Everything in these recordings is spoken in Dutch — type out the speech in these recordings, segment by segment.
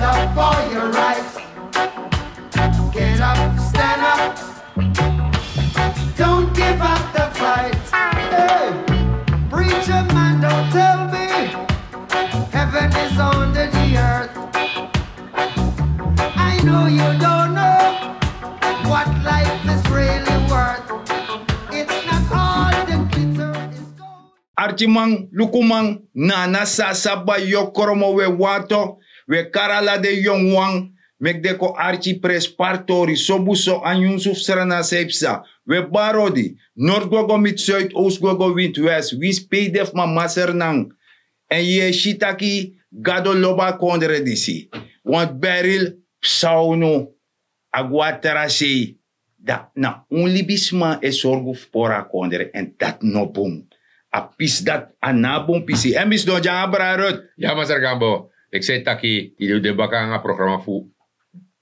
up for your rights. Get up, stand up. Don't give up the fight. Hey, preacher man, don't tell me heaven is under the earth. I know you don't know what life is really worth. It's not all the glitter is gold. Archimang, lukumang, nana sasaba yokoromo we wato, we karala de yongwang, mek deko archi pres partori, sobuso anyunsuf serana sepsa, we barodi, Noordgogo mit Zuid, Oostgogo wind west, we spedef ma masernang, en ye shitaki gado loba kondre disi, want beril sauno, aguaterase, da na only bisma e sorgo pora kondre, en dat no boom. A pis dat anabong pisi. En mis do jang abrarut. Ja, Master Gambo. Ik zei taki, die de baka nga programma fu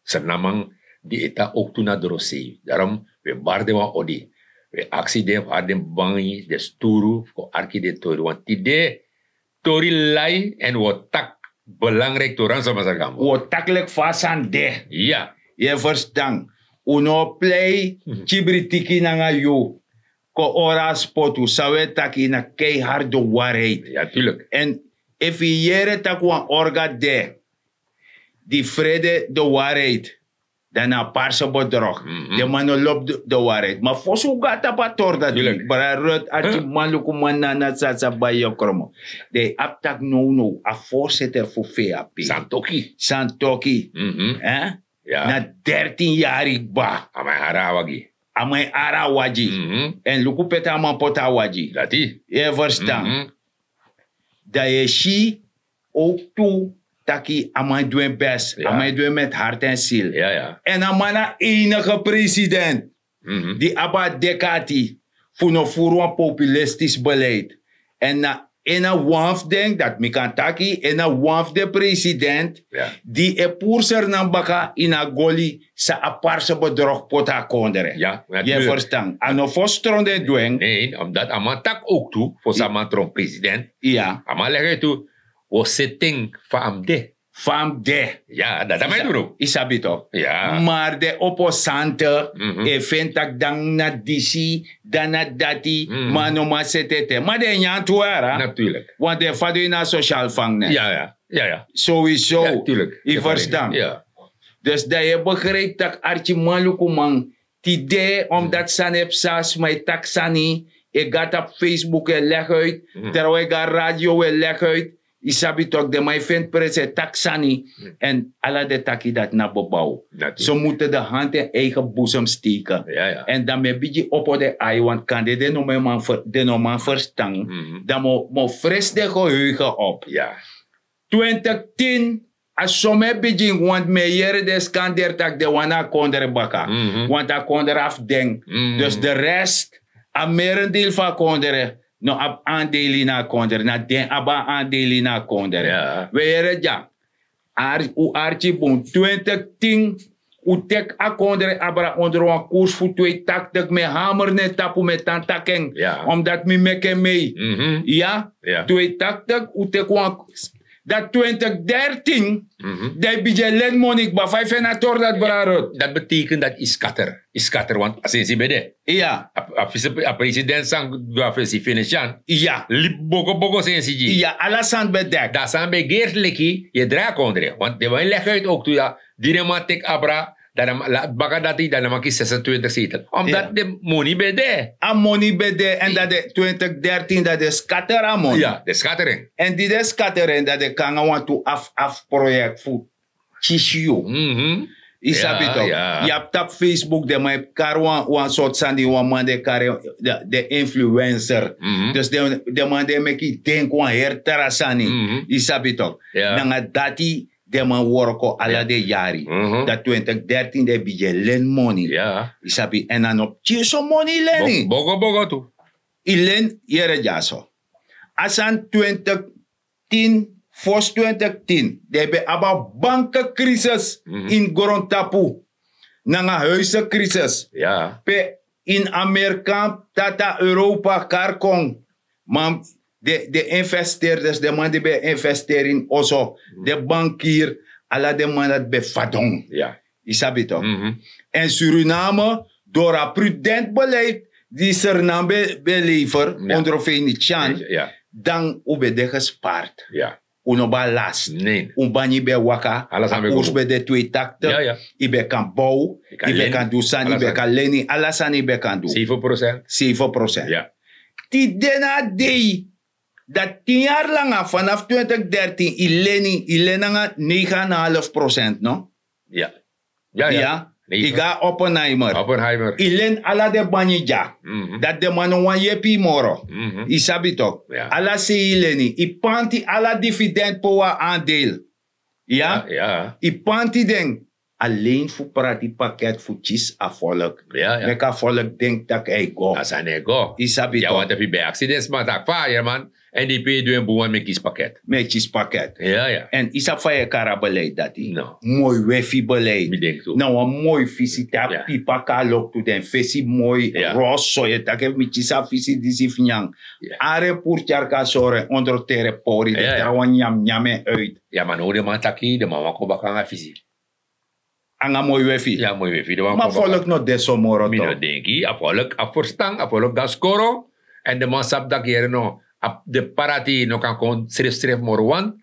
senamang di eta ook toe na drosei. Daarom we barde wa odi. We actie de harde bangi de sturu ko arki de tori. Want die de tori lai en wat tak belangrijk toran sa Master Gambo. Wo taklek fasan de. Ja. Je verstang. Uno play chibritiki nanga yo. Ko ora spotu sawe taki na keihard de waarheid. Ja, tuurlijk. En if je jere takwa orga de, die vrede de waarheid, dan na parse bedrog. De man loopt de waarheid. Maar voor zo gaat dat pator dat die. Maar rut at je man lukuman na sa bayo kromo. De aptak no a voorzitter voor VAP. Santoki. Santoki. Ja. Na 13 jaar ik ba. Amai harawagi. Amai arawaji. En lukupeta man potawaji. Dati. Je verstaan. Dat je shi ook toe taki amai doen best. Ja. Amai doen met hart en ziel. Ja, ja. En amana enige president. Die abba dekati. Voor een populistisch beleid. En na een waf denk dat mi kan taki. En waf de president. Ja. Die e poerser nan baka in a goli sa aparse bedrog pota kondere. Ja, Je natuurlijk. verstaan. Ano fostronde doen. Nee, omdat ama tak ook toe voor sama tron president. Ja. Ama leggen toe. O setting van amde. Fam de. Ja, dat mij doen. Isabito. Ja. Maar de opposante, e vindt dan na disi, dan na dati, maar no maar setete. Maar de nyan tuara. Natuurlijk. Want de vader na sociaal vangen. Ja, ja. Ja, ja. Sowieso. Ja, tuurlijk. Je verstaan. Ja. Dus dat je begrijpt dat Archie Malukumang, die de, omdat sanep sas, maar taksani, ik gaat op Facebook en leg uit, terwijl ik ga radio en leg uit, isabi toch de mij vindt prese taksani, en alle de taki dat na bebouw. Ze moeten de hand in eigen boezem steken. Ja, ja. En dan ben je op de ei, want kan de no man verstaan, dan moet fris de geheugen op. Ja. 2010, als sommige begin, want meer de scandeert dat de wana kondere baka. Want dat kondere afdenk. Dus de rest, a merendeel van kondere, no ab aandelen na kondere, na den aba aandelen na kondere. Ja. We heren ja, u archi bon, 2010, u tek a kondere abra onder een koers voor 2 tak, me hamer net tapu met tantaken. Ja. Omdat me meke mee. Ja? Ja. 2 tak, u tek een... Dat 2013, dat beetje lenmonik ba 5 dat brarot. Dat betekent dat is scatter, want als je bede. Ja. A president sang gaf si finishan. Ja. Lip boko sensi. Ja, alasan bedek. Dat zijn bij geertliki je draak onder. Want de wijn leg uit ook toe ja. Dirematik abra. Dan baka dati dan maak je 26 zetel. Omdat de money bede. A money bede en dat de 2013 dat de scatter amon. Ja, de scattering. En die de scattering dat de kan want to af project voor chisio. Isabi toch? Ja. Je hebt op Facebook de mij karwan soort sandi wan man de influencer. Dus de man de meki denk wan herterasani. Isabi toch? Dan dati de man worko ala de jari. Dat 2013 de bija len money. Ja. Isabi en dan op chiso money leni. Bogo tu. Ilen yere jaso. Asan 2010 Voor 2010, de hebben aba bankencrisis in Gorontapu. Nanga huizencrisis. Ja. Pe in Amerika, tata Europa, karkong. Maar de investeerders, de man die bij investeren in Oso, de bankier, Alla de man dat befadong. Ja. Isabi toch? En Suriname, door een prudent beleid, die Suriname belever, onder Venetiaan, dan ube de gespaard. Ja. Uno ba last. Nee. Unbani be waka. Alles aan Ons be de twee takten. Ja, ja. Ibe kan bouw. Ibe kan doen san. Ibe kan leni. Alles aan ibe kan doen. 7%. 7%. Ja. Die dena dei. Dat 10 jaar lang vanaf 2013 ilenanga 9,5%, no? Ja. Ja, ja. Ja. Iga Oppenheimer. Oppenheimer. Ilen ala de banija. Dat de mano wan yepi moro. Isabi toch? Ja. Ala se ileni. I panti ala dividend poa aandeel. Ja? Ja. I panti den. Alleen voor prati pakket voor chis a volk. Ja, ja. Meka volk denkt dat hij go. Als hij niet go. Isabi Ja, toch? want heb je bij accidents maar tak fire man. En die pay doen een boer met kiespakket. Met chis pakket. Ja, ja. En isa fa je kara beleid dat die. No. Mooi wefi beleid. Ik denk zo. Nou, een mooi visita Ja. pipa kalok to den fesi mooi Ja. rosso je tak heb met chisa visi disi finyang. Ja. Are pour charka sore onder tere pori de Ja, ja. trawan nyam nyame uit. Ja, maar nou de man taki, de man wako baka nga fisi. Anga mooi wefi. Ja, mooi weer. De man Maar volk no deso moro Mino to. denki, afolok afforstang, afolok gaskoro. En de man sap dat hier no, de parati no kan kon stref morwan.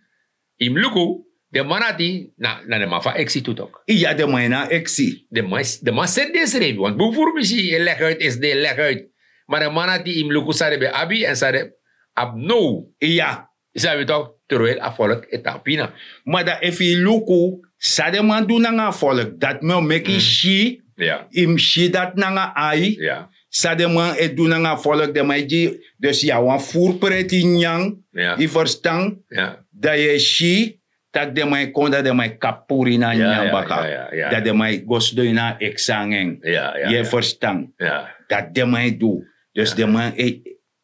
Im luku, de manati, na de man van exit toe ook. Iya de maina exi. De man zet deze schreef, want bijvoorbeeld leg uit is de leg uit. Maar de manati im luku sare be abi en sare abno. Iya. Sabe toch, terwijl afolok etapina. Maar da efi luku sade man do nanga volk dat me meki shi Ja, im shi dat nanga ai. ja, Sade man e do nanga volk de maiji. Dus ja wan voerpreti nyang. ja, I verstang. ja. Dat je shi, dat de mij kon dat de mij kapuri na nyambaka. ja. Dat de mij gosdoy na exangeng. Ja, ja, Je ja. verstand. Ja, Dat de mij doe. Dus de mij,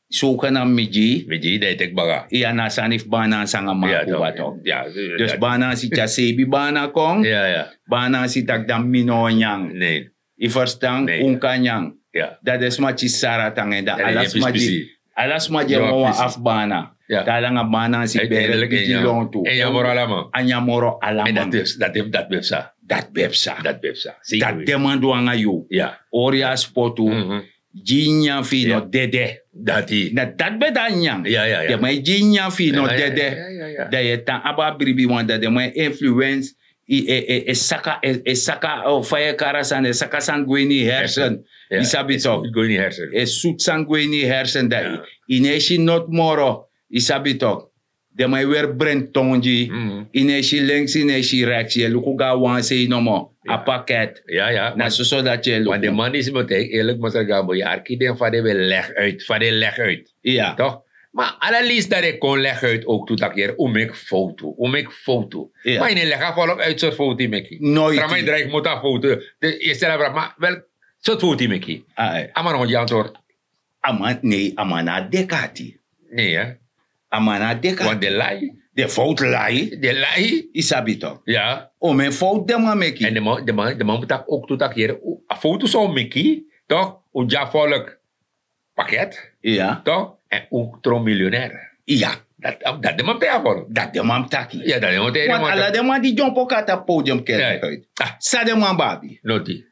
zogenaamd miji, weet je, dat ik baga. iya na sanif bana sanga maku bato. Ja, Dus bana si chasebi bana kong, ja, ja. bana si tak dam mino nyang. Nee, I verstand, Nee. unka nyang. ja. Dat is machi saratangen. Dat Ja, nee, alas je maji. Alas maji Ja, mo precies. afbana. Ja. Talanga bana si bere Uiteindelijk biji long tu. en jammer allemaal. Anyamoro En alamang. dat heeft sa. Dat bepsa. Dat heeft sa. Dat demando anga you. Ja. Oria spotu. Jinya fino Ja. dede. Dat die. Na dat bedanyang. Ja, ja, ja. De mai jinya fino Ja, ja, dede. ja, ja, ja. Da je tan aba bribi wanda de mai influence saka fire karasan saka sanguini hersen. Ja. Isabi toch. Ik gooi niet hersen. Soet sanguini hersen da. Ja. Ineshi not moro. Isabi toch. De mai weer brent tonji. Ineshi links ineshi rechts. Je lukuga wanse no mo. A pakket. Ja, ja. Na so dat je Want de luku. man is meteen eerlijk maar zeggen, je architect van de leg uit. Van de leg uit. Ja. Toch? Maar allerliefst dat ik kon leg uit ook toe dat keer. Om ik foto. Ja. Maar in leg af volop uit soort foto meki. Nooit. Tramai draai moet dat foto. De eerste vraag, maar wel soort foto meki. Ai. Maar nog je antwoord. Nee, amana dekati. Nee hè. Amana dekati. Want de lei. De fout lai. De lei. Isabi toch. Ja. O men fout de man meki. En de man moet dat ook toe dat keer. A foto zo meki. Toch? Hoe ja volk pakket. Ja. Toch? En ook trom miljonair. Ja. Dat de man tegen volk. Dat de man taki. Ja, dat de man tegen Want ala de man die jump kata podium Ja. kijk uit. Ah. Sa de man babi. Noti.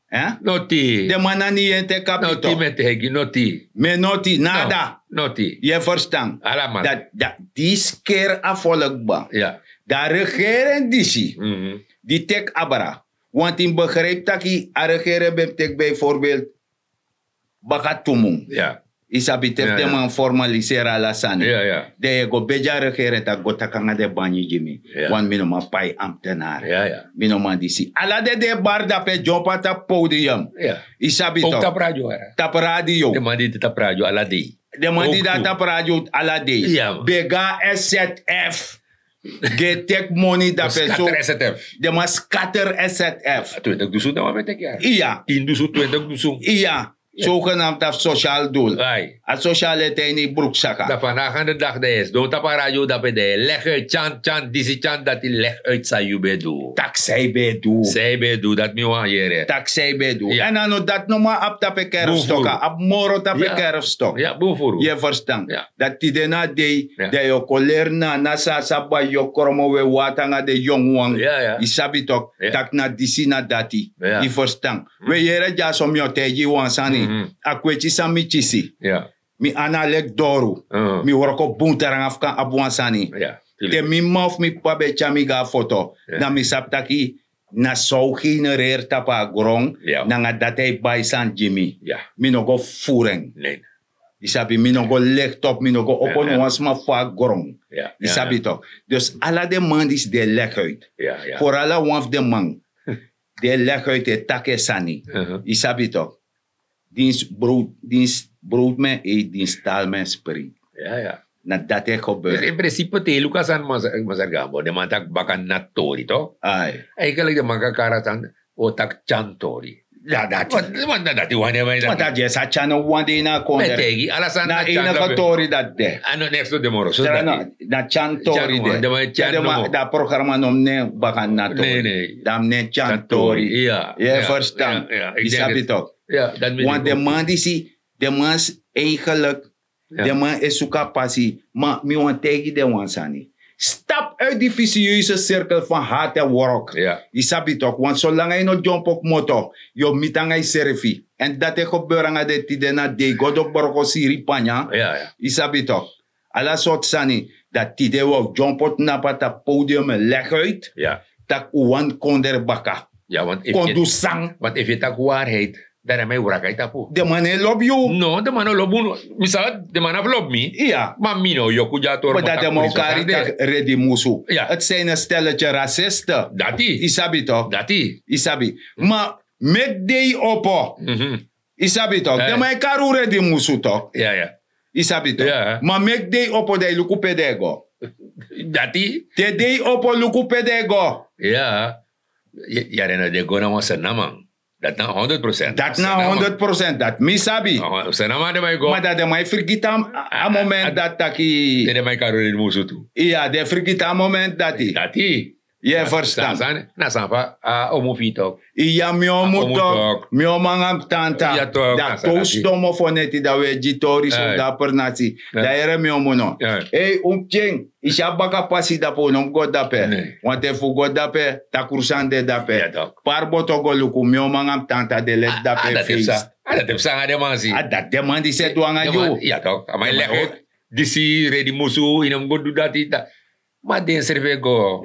Hè? Noti. De man ani ente Noti kapito. met hegi. Noti. Me noti nada. Noti. Je verstand. Allemaal. Dat die keer afvolk ba. Ja. Da regeren disi. Die tek abra. Want in begrijp taki a regeren betek bijvoorbeeld bakatumung. Ja. Isabi Ja, de ja. man formalisera la sani. Ja, ja. De je go beja regeren tak go takanga de banyi jimi. Ja. Want minoma pai ambtenaar. Ja, ja. Minoma disi. Ala de bar da pe jompa ta podium. Ja. Isabi Ook to. tap radio era. Tap radio. De man die tap radio ala di. De man die Ook dat toe. tap radio ala de. Ja, man. Bega SZF. Get take money da pe so. Scatter STF. De man scatter SZF. 20 dusun na met ik ja. Iya. 10 dusun, 20 dusun. Iya. Zogenaamd af sociaal doel. Ai. Het sociale tijd niet broekzakken. Dat vandaag aan de dag dat is. Doe dat radio dat bij de. Leg uit chant, disi chant dat die leg uit sa you bedoel. Tak zij bedoel. Zij bedoel dat mi wan hier. Tak zij bedoel. Ja. En dan dat nog maar op tape kerfstok. Op moro tape Ja. kerfstok. Ja, boevoer. Je verstand. Ja. Dat die na de Ja. de yo koler na nasa saba yo kromo we watanga de jong wang. Ja, ja. Isabi tok. Ja. Tak na disi na dati. Ja. Je verstand. We jere ja som yo teji wansani. Akwechi sami chisi. Ja. Mi analek doru. Mi worko bunterang afkan abwansani. Ja. De mi maf mi pabe chamiga foto. Ja. Na mi saptaki na so genereer tapa grong. Ja. Na nga datay baisan Jimmy. Ja. Mi no go furing. Nee. Isabi mi no go legtop, mi no go opon Ja. wasma fa grong. Ja. Isabi toch. Dus alla de man is de leg uit. Ja. Ja. Voor alla wanf de man. De leg uit de take sani. Uh-huh. Isabi toch. Dienst brood me eet, dienst taal me spirit. Ja, ja. Na dat is Dus gebeurd. in principe te Lucas aan Mazargambo. De man tak bakan natori toch? Ai. Eigenlijk de man kan karatan otak chantori. Ja, dat. Want dat die wanneer wij Maar dat is het channel wande na Met konder. tegi, alasan Na na ena changa. katori dat de. Ano next to the moro. So Tara dat na chantori Chano, de. de ma chano. Da programma nom ne bakan na to. Nee, nee. Dam ne chantori. Ja. Je verstaan. Ja, ja. Ik Die denk snap je het. toch? Ja, dat weet Want ik de ook. man die zie, de man is eigenlijk, Ja. de man is zoeka passie, maar mi want tegen de wansani. Stap uit die vicieuze cirkel van haat en work. Ja. Je snap je toch? Want zolang je nog jump op moto, je mitanga is servi. En dat is gebeuren aan de tide na de godo borgo siri panya. Ja, ja. Je snap je toch? Alla soort sani, dat tide wo jump op na pata podium leg uit, Ja. tak uwan konder baka. Ja, want Kondu sang. if je tak waarheid, dan heb je waarheid tapu. De man he love you. No, de man lobu. Misal, de man love me. Ja. Maar mino, yo kuja tor. Maar dat de Mokari tak ready musu. Ja. Het zijn een stelletje racisten. Dati. Isabi toch? Dati. Isabi. Maar met die oppo. Isabi toch? De mij karu ready musu toch? Ja, ja. Isabi toch? Ja. Maar met die oppo de luku pedego. Dati. Te die oppo luku pedego. Ja. Ja, dan de gona was een naman. Dat na 100%. Dat na 100%. Dat misabi. Zijn naman de mij go. Maar dat de mij vergiet aan moment dat taki. De mij karu in musu tu. Ja, de vergiet aan moment dat die. Dati. Je verstaan. Na sanfa omofito. Iya mio mutok, mio mangam tanta. Ja, toch, Da nasa toast nasi. domo foneti da we jitori so Ay. da per nasi. Ja. Da ere mio muno. Ja. Hey, cheng, isha baka pasi da po nom god da pe. Nee. Want e fu god da pe, ta kursande da pe. Ja, toch. Par boto go luku mio mangam tanta de let da pe Dat heeft feest. sa. Dat heeft sa de man si. Ah, dat de man die se duanga yo. Ja toch. Maar Ja, leg maar uit. Disi ready musu inam go do dat ita. Maar den serve go.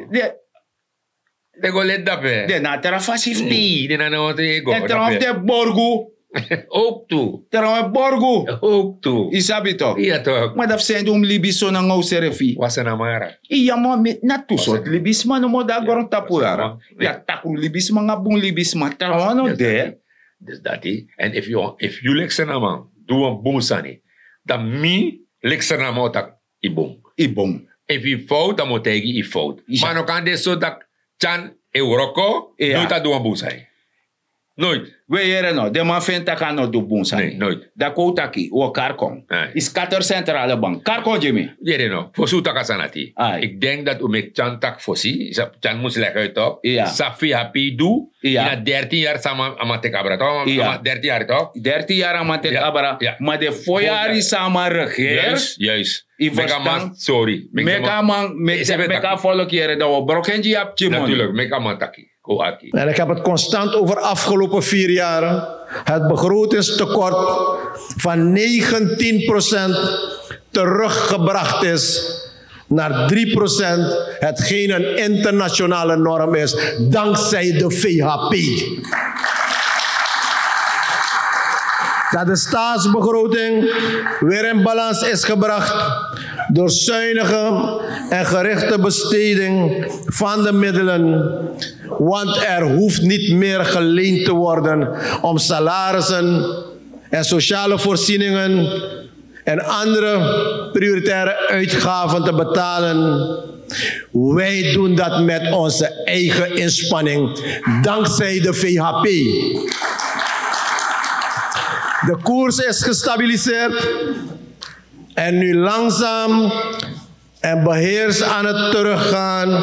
De go let dape. De na tera fasif ni. Nee, de na no te go. De tera de borgu. Ook toe. Tera borgu. Ook toe. Isabi to. Ja toch. Maar dat zijn om libiso na ngau serefi. Was een amara. Iya mo na tusot Basta. libisma no mo da gorong tapurara. Basta. Ya takru libisma nga bung libisma tawano Yes, de. Dus dat is. En if you like zijn naam, doe een boom sani. Dan mi like zijn naam otak ibom. Ibom. If je fout, dan moet je fout. Ja. Maar no kan dit zo dat chan euroko, Ja. nooit dat doen een boom sani. Nooit. We yere no, de man fenta kano do bun sani. Nee, nooit. Da kotaki o karkon. Nee. Is kater centrale bank. Karkon Jimmy. Jere no, voor zo tak asanati. Ai. Ik denk dat we met chan tak fosi, chan moest leggen uit toch? Ja. Safi happy do. Ja. In 13 jaar sama amate kabra toch? Ja. 13 jaar toch? 30 jaar amate Ja, abara. ja. Maar de foyari sama regeer. Juist. I Meka verstaan. man, sorry. Meka man, Is er meka volk yere da o brokenji ap chimon. Natuurlijk, meka man taki. Ko aki. En ik heb het constant over afgelopen 4 jaar. Het begrotingstekort van 19% teruggebracht is naar 3%. Hetgeen een internationale norm is, dankzij de VHP. Dat de staatsbegroting weer in balans is gebracht door zuinige en gerichte besteding van de middelen. Want er hoeft niet meer geleend te worden om salarissen en sociale voorzieningen en andere prioritaire uitgaven te betalen. Wij doen dat met onze eigen inspanning, dankzij de VHP. De koers is gestabiliseerd en nu langzaam en beheerst aan het teruggaan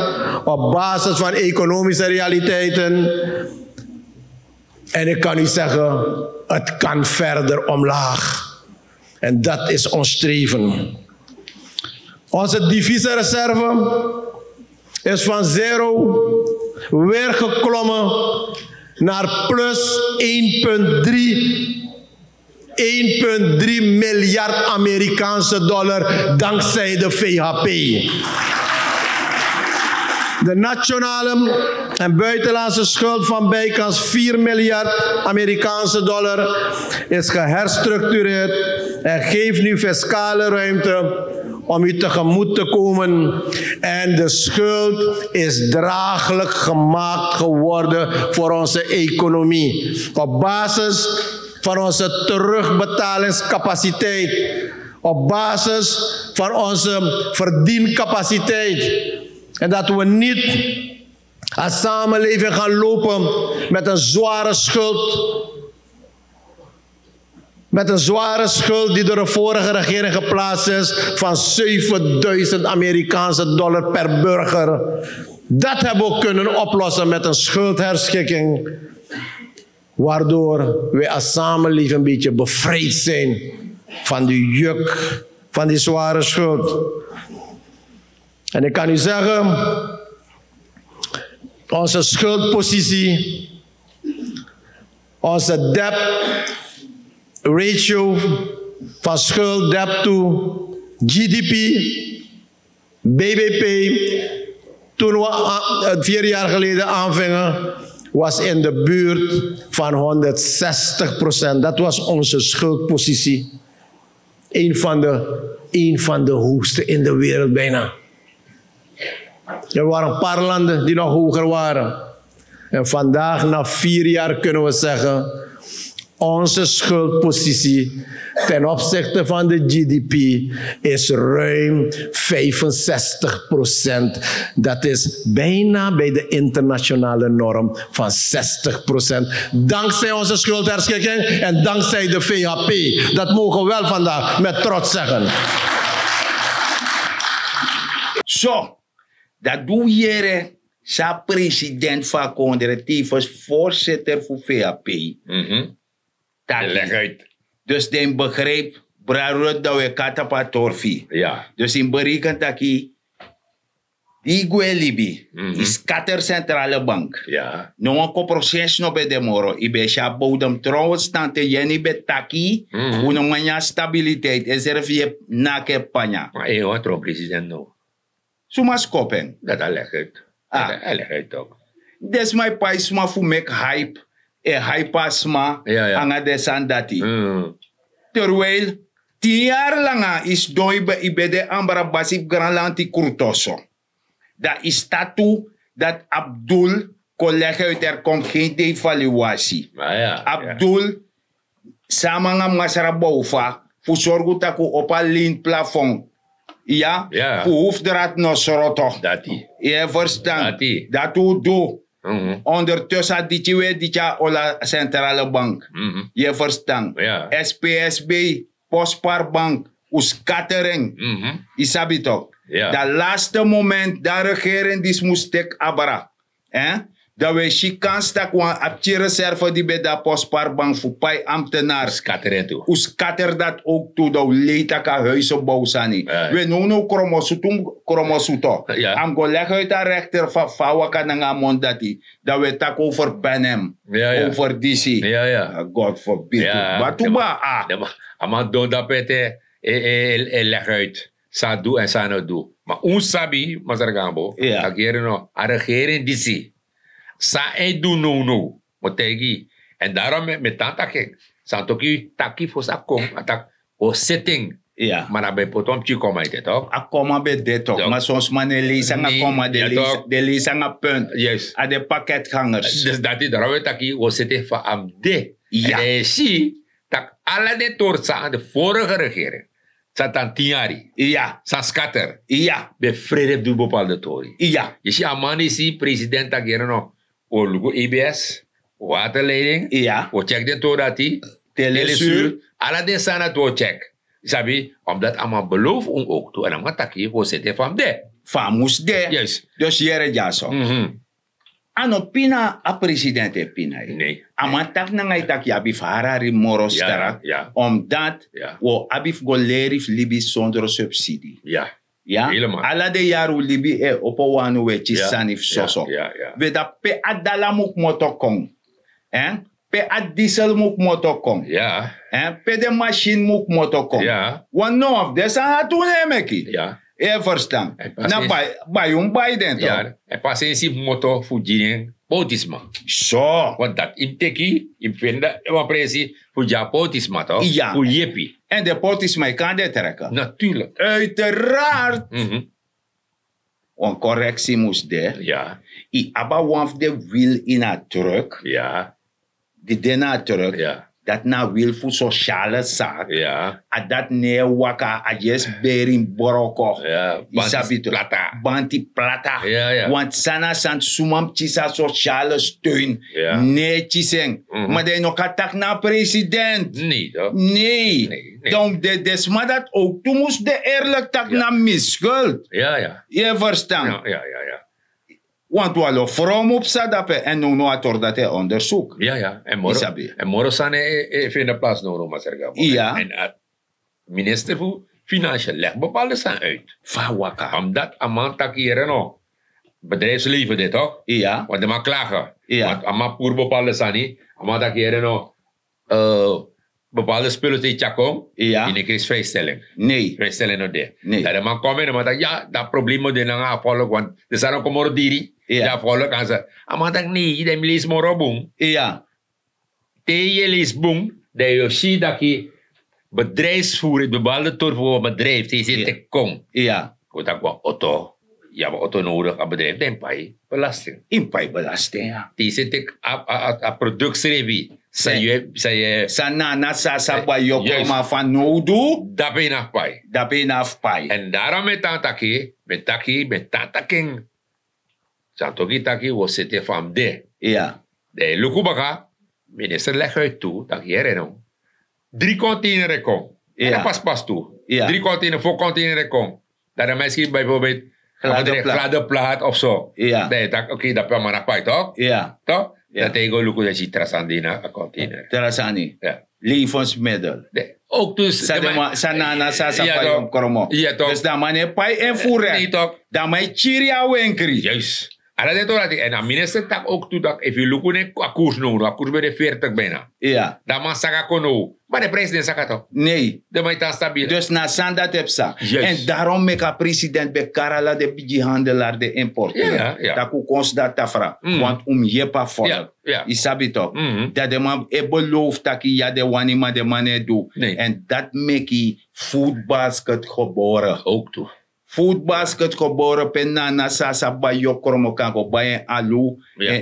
op basis van economische realiteiten. En ik kan u zeggen, het kan verder omlaag. En dat is ons streven. Onze deviezenreserve is van 0 weer geklommen naar plus 1,3 miljard Amerikaanse dollar dankzij de VHP. De nationale en buitenlandse schuld van bijkans 4 miljard Amerikaanse dollar is geherstructureerd en geeft nu fiscale ruimte om u tegemoet te komen. En de schuld is draaglijk gemaakt geworden voor onze economie. Op basis van onze terugbetalingscapaciteit. Op basis van onze verdiencapaciteit. En dat we niet als samenleving gaan lopen met een zware schuld. Met een zware schuld die door de vorige regering geplaatst is van 7.000 Amerikaanse dollar per burger. Dat hebben we kunnen oplossen met een schuldherschikking. Waardoor wij als samenleving een beetje bevrijd zijn van die juk, van die zware schuld. En ik kan u zeggen, onze schuldpositie, onze debt ratio van schuld, debt to GDP, BBP, toen we 4 jaar geleden aanvingen, was in de buurt van 160%. Dat was onze schuldpositie. Een van de hoogste in de wereld bijna. Er waren een paar landen die nog hoger waren. En vandaag, na 4 jaar, kunnen we zeggen, onze schuldpositie ten opzichte van de GDP is ruim 65%. Dat is bijna bij de internationale norm van 60%. Dankzij onze schuldherschikking en dankzij de VHP. Dat mogen we wel vandaag met trots zeggen. Zo, dat doe je, sa president van Kondre, tevens voorzitter voor VHP. Leg uit. Dus die begreep, brarut dat we katapatorfi. Ja. Dus in berekent dat die Guelibi is Qatar Centrale Bank. Ja. No een proces no be demoro. Ibe sha bodem trouwens tante jeni be taki. Uno manja stabiliteit. Is er via nake panya. Maar je hoort er president no. Sumas kopen. Dat leg uit. Dat leg uit ook. Des my paisma fu make hype. Hype asma. Ja. Anga desandati. Terwijl 10 jaar lang is doibe ibe de ambara basif granlanti kurtoso. Dat is statu dat Abdul collega uit er komt geen devaluatie. Abdul samanga masara boufa voor zorgen dat we op een lint plafond. Ja, voor hoefdraad no soroto. Je verstaan. Dat we doen. Ondertussen dit jaar ola centrale bank. Je verstaan. SPSB, Postpaarbank, uskatering. Isabito. Dat laatste moment, dat regering die moest tek abara. Dat we chikans tak wan apje reserve die bij de Postpaarbank voor pai ambtenaar. Uskater dat ook toe dat leed ka huizen bouwsani. We no kromosuto. Am go leg uit de rechter van Fawaka na mondati. Dat we tak over Benem. Over DC. God forbid. Batuba. Ama don dat pete leg uit. Sa doe en sa no doe. Maar ons sabi, Mazargambo, dat no, a regering DC. Sa e do no. Motegi. En daarom met tanta gek. Sa toki taki voor sa kom. Atak o setting. Maar abe potom chi koma ite toch? A koma be de toch. Maar soms mannen lezen a koma. De lezen a punt. Yes. A de pakketgangers. Dus dat is daarom taki o setting van amde. En zie dat alle de torsa aan de vorige regering. Satan tiari. Sa scatter. Be vrede du bepaalde tori. Je ziet amani si president ageren no. O lugu EBS. Waterleiding. O check de torati. Telesur. Alla de sana to check. Sabi, omdat ama beloof ook toe. En ama taki, wo zitten van de. Famus de. Yes. Dus jere jaso. Ano pina a presidente pina. Nee. Amatak na ngay tak yabi Harari Morostara. Ja. Omdat Ja. wo abif golerif libi zonder subsidie. Ja. Ja. Helemaal. Ala de jaru libi opo wanu we chisanif soso. Ja. We da pe adala muk motokong. Pe ad diesel muk motokong. Ja. Pe de machine muk motokong. Ja. One no of this aan toen emeki. Ja. Verstaan. precies. Na bij un Biden toch? Ja. En pas eens in moto fujinen bautisma. Zo. Want dat in teki, in vinda, en presi, fuja bautisma toch? Ja. Voor jepi. En de pot is mij kan dit trekken. Natuurlijk. Uiteraard. Mhm. Een correctie moest de. Ja. I aba wanf de wiel in a truck. Ja. Die de na truck. Ja. Dat na wiel voor sociale zaak. Ja. A dat ne waka a jes berin boroko. Ja. Isabito. Plata. Banti plata. Ja. Want sana san sumam chisa sociale steun. Ja. Nee chiseng. Maar de nog attack na president. Nee, toch? Nee. Nee. Dan de desma dat ook. Toen moest de eerlijk tak na misschuld. Ja. Je verstaan. Ja. Want we hadden from op Sadape en nu nog dat hij onderzoek. Ja. En Isabi. morgen zijn in de plaats nog maar zeggen. Ja. En minister voor Financiën legt bepaalde zijn uit. Fawaka. Omdat amantak hier no. Bedrijfsleven dit toch? Ja. Want de man klagen. Ja. Want ama puur bepaalde zijn niet. Amantak hier no. Bepaalde spullen die chakong. Ja. In een keer vrijstelling. Nee. Vrijstelling no de. Nee. Dat de man komt en man ja, dat probleem moet je nou afvallen. Want er zijn ook een diri. Ja. Ja, afvallen kan ze. Amantak nee, dat lees maar boom. Ja. Te je lees boom. Dat je ziet dat je bedrijfsvoering, bepaalde toer voor een bedrijf. Die zit te kom. Ja. Goed, dat was auto. Je hebt auto nodig aan bedrijf. Dan pay belasting. Inpai belasting. Ja. Die zit ik aan productierevi. Zij Sanana sasa ba yoko Juist. ma van nodu. dat ben je naar pay. Dat ben je afpai. En daarom met tataking. Santoki taki was zitten van de. Ja. De lukubaka. Minister legt uit toe dat hier en 3 containers kom. Ja. En pas toe. Ja. 3 containers, 4 containers kom. Dat er misschien bijvoorbeeld gladde plaat of zo. Ja. Dat je dacht, oké, dat kan maar naar pay, toch? Ja. Toch? Ja. Dat tegen luku dat je trasandina een container. Terasani. Ja. Levensmiddel. Ook dus. Sanana sasa Ja, pa toch. yung koromo. Ja, toch. Dus dan man je pai en voeren. Nee, toch? Dan man je chiria wenkri. Juist. En dat is toch dat en de minister tak ook toe dat if you look in een koers nodig, een koers bij de 40 bijna. Ja. Dat man saka kono. Maar de prijs is saka toch? Nee. De man is stabiel. Dus na sanda tepsa. Juist. En daarom meka president be karala de biji-handelaar de importer. Ja. Dat ku kons dat tafra. Mm. Want jepa volk. Ja. Isabi toch? Mhm. Dat de man e belooft dat ja de wanima de man doet. Nee. En dat meki food basket geboren. Ook toe. Food basket geboren penna na sasa ba yokromo kanko ba en alu Ja.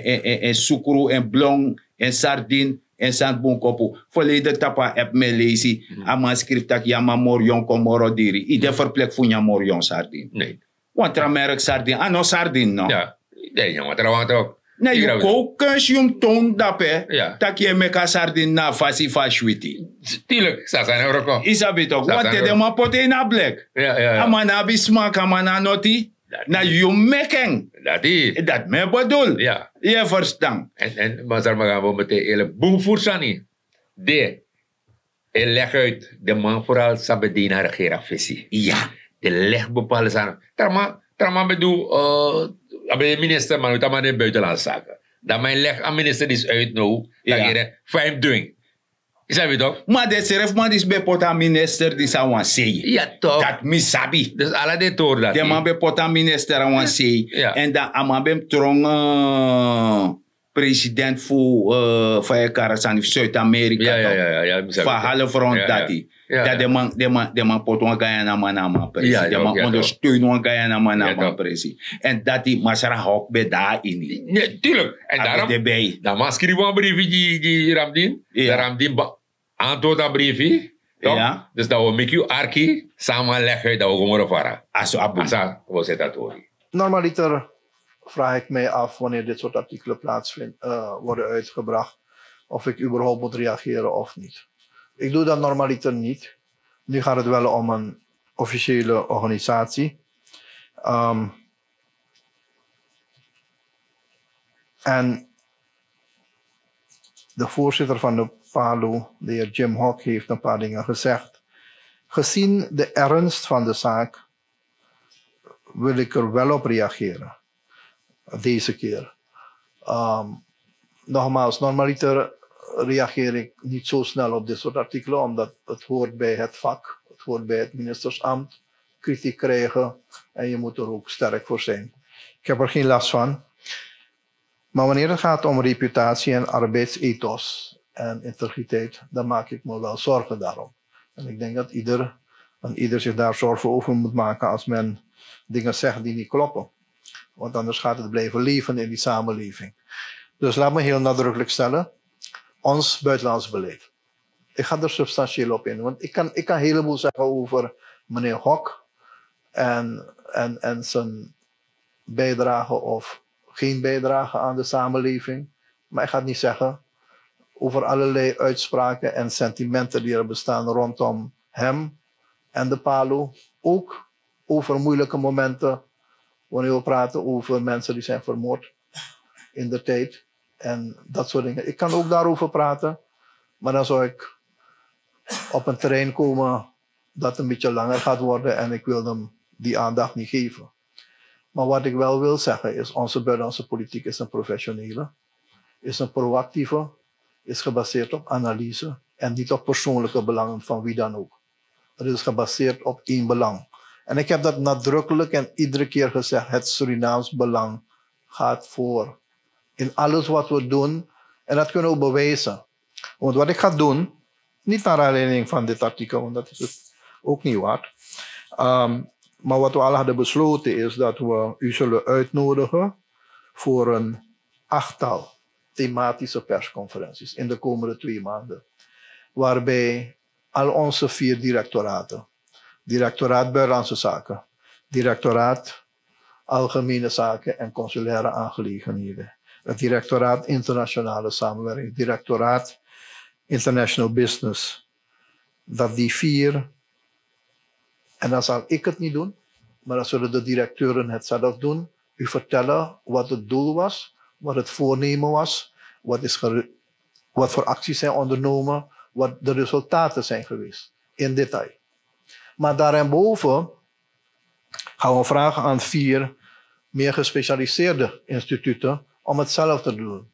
en sukru en blong en sardine en sandbonkopu. Volledig tapa ep me lazy. Ama skrift dat yama morion komoro diri. Ide verplek funya morion sardine. Nee. Want ramerk sardine. Ano sardine no. Ja. Nee, maar er want ook. Nee, je kookens je toon dape. Ja. Dat je meka sardine na fasi fashwiti. Tuurlijk, dat zijn er ook al. Isabi toch? Dat Want zijn de er- ma pote na black. Ja. Amana bismak amana noti. Dat- Na you making. Dat is. Dat me bedoel. Ja. Je verstaan. En maar zeg maar gaan we meteen hele boomvoersani. De. Hij legt uit de man vooral sabedina regeringsvisie. Ja. De leg bepaalde zaken. Trama bedoel, de minister, maar dat maar de buitenlandse zaken. Dat mijn leg aan minister is uit nou, dat Ja. je fine doing. Is dat weer toch? Maar de seref man is bepota minister die sa wan say. Ja, toch. Dat mi sabi. Dus alle de toer dat. De man bepota minister wan say. Ja. En dan amabem trong president voor Karasan Zuid-Amerika. Ja. Van half rond Ja, ja. dat hij. Ja, Dat de man pot wan Guyana man Ja, president. De man ja, ondersteunt wan Guyana Ja, man toch. president. En dat die masara hok be daar in. Nee, tuurlijk. En daarom, Erbij. dan maar schrijf een briefje die Ramdin. Ja. De Ramdin antwoord dat briefje. Toch? Ja. Dus dat we met je arki samen leggen dat we gewoon varen. Aso abu. Asa, was het dat hoor. Normaliter vraag ik mij af wanneer dit soort artikelen worden uitgebracht, of ik überhaupt moet reageren of niet. Ik doe dat normaliter niet. Nu gaat het wel om een officiële organisatie. En de voorzitter van de PALU, de heer Jim Hawk, heeft een paar dingen gezegd. Gezien de ernst van de zaak wil ik er wel op reageren. Deze keer. Nogmaals, normaliter reageer ik niet zo snel op dit soort artikelen, omdat het hoort bij het vak, het hoort bij het ministersambt. Kritiek krijgen en je moet er ook sterk voor zijn. Ik heb er geen last van. Maar wanneer het gaat om reputatie en arbeidsethos en integriteit, dan maak ik me wel zorgen daarom. En ik denk dat ieder zich daar zorgen over moet maken als men dingen zegt die niet kloppen. Want anders gaat het blijven leven in die samenleving. Dus laat me heel nadrukkelijk stellen, ons buitenlands beleid. Ik ga er substantieel op in, want ik kan een heleboel zeggen over meneer Hok en zijn bijdrage of geen bijdrage aan de samenleving. Maar ik ga het niet zeggen over allerlei uitspraken en sentimenten die er bestaan rondom hem en de PALU. Ook over moeilijke momenten, wanneer we praten over mensen die zijn vermoord in de tijd. En dat soort dingen. Ik kan ook daarover praten, maar dan zou ik op een terrein komen dat een beetje langer gaat worden en ik wil hem die aandacht niet geven. Maar wat ik wel wil zeggen is, onze buitenlandse politiek is een professionele, is een proactieve, is gebaseerd op analyse en niet op persoonlijke belangen van wie dan ook. Het is gebaseerd op één belang. En ik heb dat nadrukkelijk en iedere keer gezegd, het Surinaams belang gaat voor. In alles wat we doen, en dat kunnen we bewijzen. Want wat ik ga doen, niet naar aanleiding van dit artikel, want dat is het ook niet waard. Maar wat we al hadden besloten is dat we u zullen uitnodigen voor een 8-tal thematische persconferenties in de komende 2 maanden. Waarbij al onze 4 directoraten, directoraat Buitenlandse Zaken, directoraat Algemene Zaken en Consulaire Aangelegenheden, het directoraat Internationale Samenwerking, directoraat International Business, dat die 4, en dan zal ik het niet doen, maar dan zullen de directeuren het zelf doen, u vertellen wat het doel was, wat het voornemen was, wat voor acties zijn ondernomen, wat de resultaten zijn geweest, in detail. Maar daarboven gaan we vragen aan 4 meer gespecialiseerde instituten om het zelf te doen.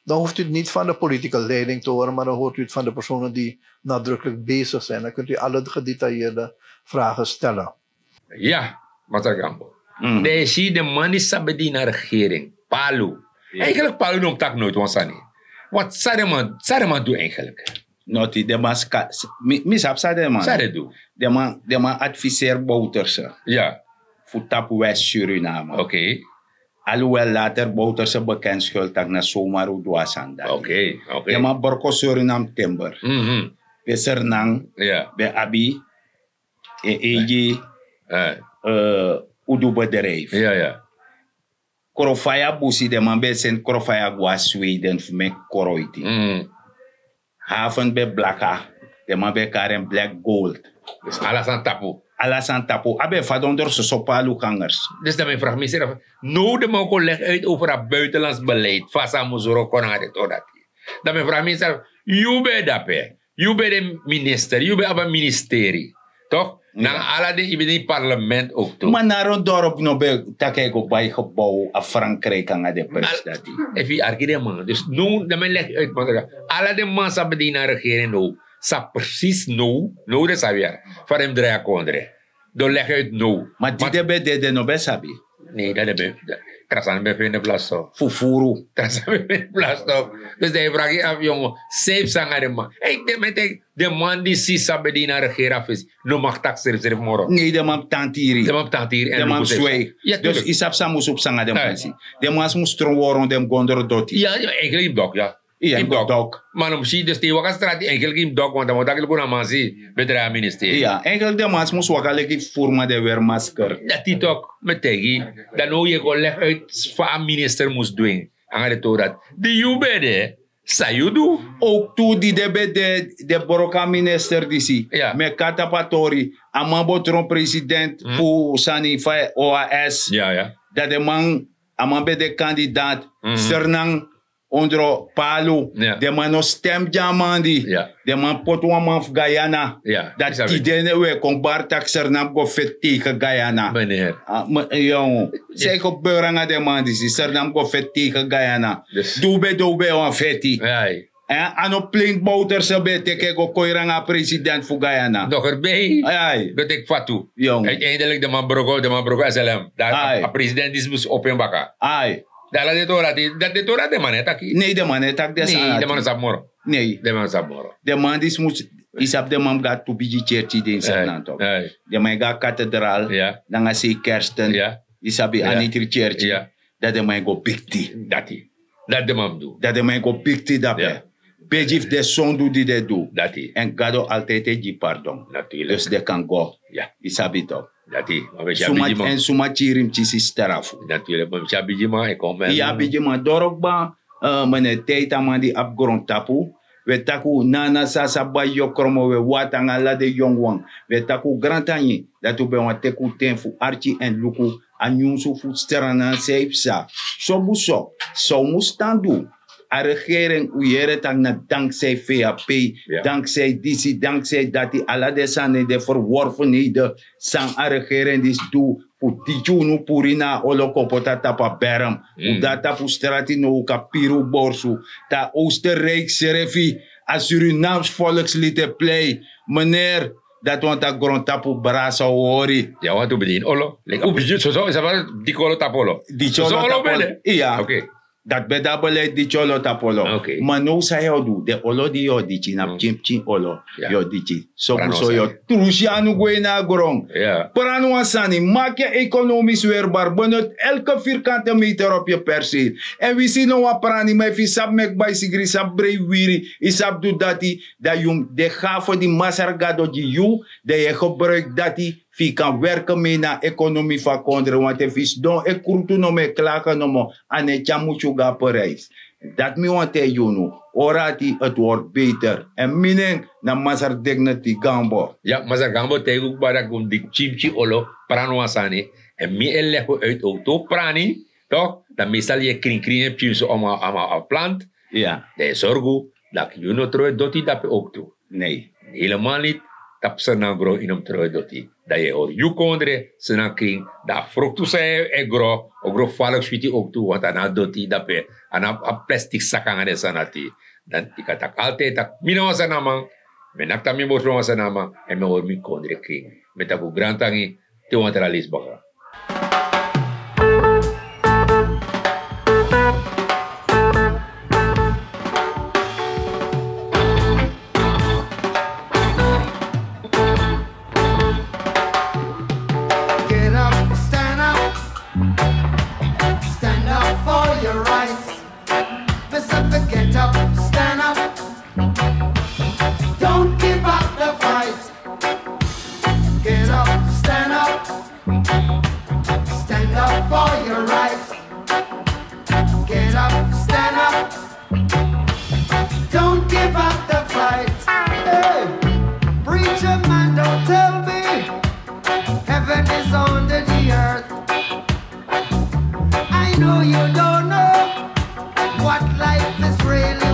Dan hoeft u het niet van de politieke leiding te horen, maar dan hoort u het van de personen die nadrukkelijk bezig zijn. Dan kunt u alle gedetailleerde vragen stellen. Ja, Matagambo. Nee, zie de man die sabedi naar de regering. PALU. Eigenlijk PALU noemt dat nooit, wat Sareman doet eigenlijk? Noti, de man misap Sareman. De man adviseer Bouterse. Ja. Voor tap West Suriname. Oké. Alhoewel later Bouterse bekend schuld naar Somaru Dwasanda. Oké. De man Borko Suriname Timber. Bij Sernang, bij Abi, Eji, Udu bedrijf. Ja. Korofaya busi de man bij zijn Korofaya gwa Sweden met Koroiti. Haven bij Blaka, de man bij Karen Black Gold. Dus Alasan Tapu. Abe vadonder so sopalu gangers. Dus dan mijn vraag mezelf, nou de man kon leggen uit over het buitenlands beleid. Fasa muzoro konade todat. Dan mijn vraag mezelf, you be dape, you be de minister, you be een ministerie, toch? Dan alle de parlement ook toe. Maar naar een dorp no be takeko bij gebouw af Frankrijk aan de pers dat die. Even archide man. Dus nu dan men leg uit man. Alle de man sa bedien naar regering nou. Sa precies nou de sabia. Van hem draai kondre. Dan leg uit nou. Maar die de no be sabi. Nee, dat de trasan be in de plaats zo. Fufuru. Trasan be in de plaats zo. Dus de vraag je af jongen. Safe sang de man. De man die si sa bedien naar regering is. No mag taxer moro. Nee, de man tantiri. De man sway. Dus isap sa musup sang de man si. De man moest woron dem gondor doti. Ja, eigenlijk in dok ja. Ja, dok. Maar dan zie je dus die wakkenstraat eigenlijk in dok, want dan moet ik gewoon aan zien met het ministerie. Ja, eigenlijk de man moest wakkelijk vormen de weer masker. Dat die toch met tegen, dan hoe je gewoon leg uit van een minister moest doen. Aan het dat. Die jubede, Sayudu. Ook toe die de Boroka minister die zie. Ja. Met Katapatori. Amabotron president voor Sanifa OAS. Ja, ja. Dat de man, amabe de kandidaat. Sernang ondro Palu. Ja. De man no stem jamandi. Ja. De man potwa man Guyana. Ja, Dat is dat die dene we kon bartak Sernam go fet tegen Guyana. Meneer. Jong, zeg op beuranga de man die Sernam go fet tegen Guyana. Dus- Dobe on feti. Ja. Ano plink bouter se bete ke go koiranga president voor Guyana. Nog erbij. Ai, Dat ik fatu. jong. Uiteindelijk de man brogo SLM. Ai. Dat president is moest op een baka. Ai. Dat de tora de man het aki. Nee, de man het tak des Nee, de man is moro. Nee, De man is moro. de man dis moet isap de man gaat to biji church den Sernam toch. De man gaat kathedraal. Ja. Dan ga se kersten. Ja. Isabi Ja. anitri church. Ja. Dat de man go bikti. Dat de man doet. Dat de man go bikti dat Ja. be. Bejif de son do die de do. Dat hij. En gado altijd die pardon. Natuurlijk. Dus de kan go. Ja. Isabi toch. Dat hij. Maar we Suma hebben en suma chirim chisi sterafu. natuurlijk. Maar we hebben maar ik kom. Ja, biji ma dorokba, mene teita man di abgrond tapu. We taku nana sasa ba yokromo we watanga la de yongwang. We taku grantanyi, dat we wan teku ten fu archi en luku, anyunsu fu sterana seipsa. So buso, so mustandu. A regering uyere tang na dankzij VAP, Ja. dankzij DC, dankzij dat die alla de sane de verworvenheden sang a regering dis doe voor tichunu purina olokopota tapa berm. Dat tapu strati no kapiru borsu. Ta Oostenrijk serefi a Surinaams volkslied play. Meneer, dat want dat grond tapu brasa hori. Ja, wat doe je in Olo? Op je zo is dat die kolo tapolo. Die cholo tapolo. Ja. Oké. Dat beda beleid di cholo tapolo. Okay. Maar nou sa yo do, de olo di yo di chi, na chim olo, Ja. yo di chi. So Prano so sa yo, je. trushi anu gwe na grong. Ja. Prano asani, maak je economisch weerbaar, benut elke vierkante meter op je perceel. En we zien nou wat prani, maar if sab mek bij sigri, sab brei wiri, isab do dati, dat je de gave die masargado di you, dat je gebruikt dati, fi kan werken mee na economie van kondre, want if is don e kurtu no me klagen no mo, ane chamuchu ga Parijs. Dat mi want te you orati, het wordt beter. En minen na masar dignity gambo. Ja, maar ze gaan we tegen barak om die chimchi olo prano asani en mi elle ko uit auto prani, toch? Dan meestal je kring heb je zo om plant. Ja, De zorgu dat je no troe doti dat ook toe. nee. Helemaal niet dat ze nou gro in om troe doti. Dat je hoor je kondre ze nou kring dat fructus e gro valk switi ook toe want dan doti dat pe aan plastic sakang de sanati. Dan ik had altijd dat mina was naman. Men nak tami botro was naman en me hoor mi kondre kring. Met dat grantangi te want er alis baga. Get up, stand up for your rights. Pacific, get up, stand up. Don't give up the fight. Get up, stand up for your rights. Get up, stand up. Don't give up the fight. Hey, preacher man, don't tell me. Heaven is under the earth. I know you don't know what life is really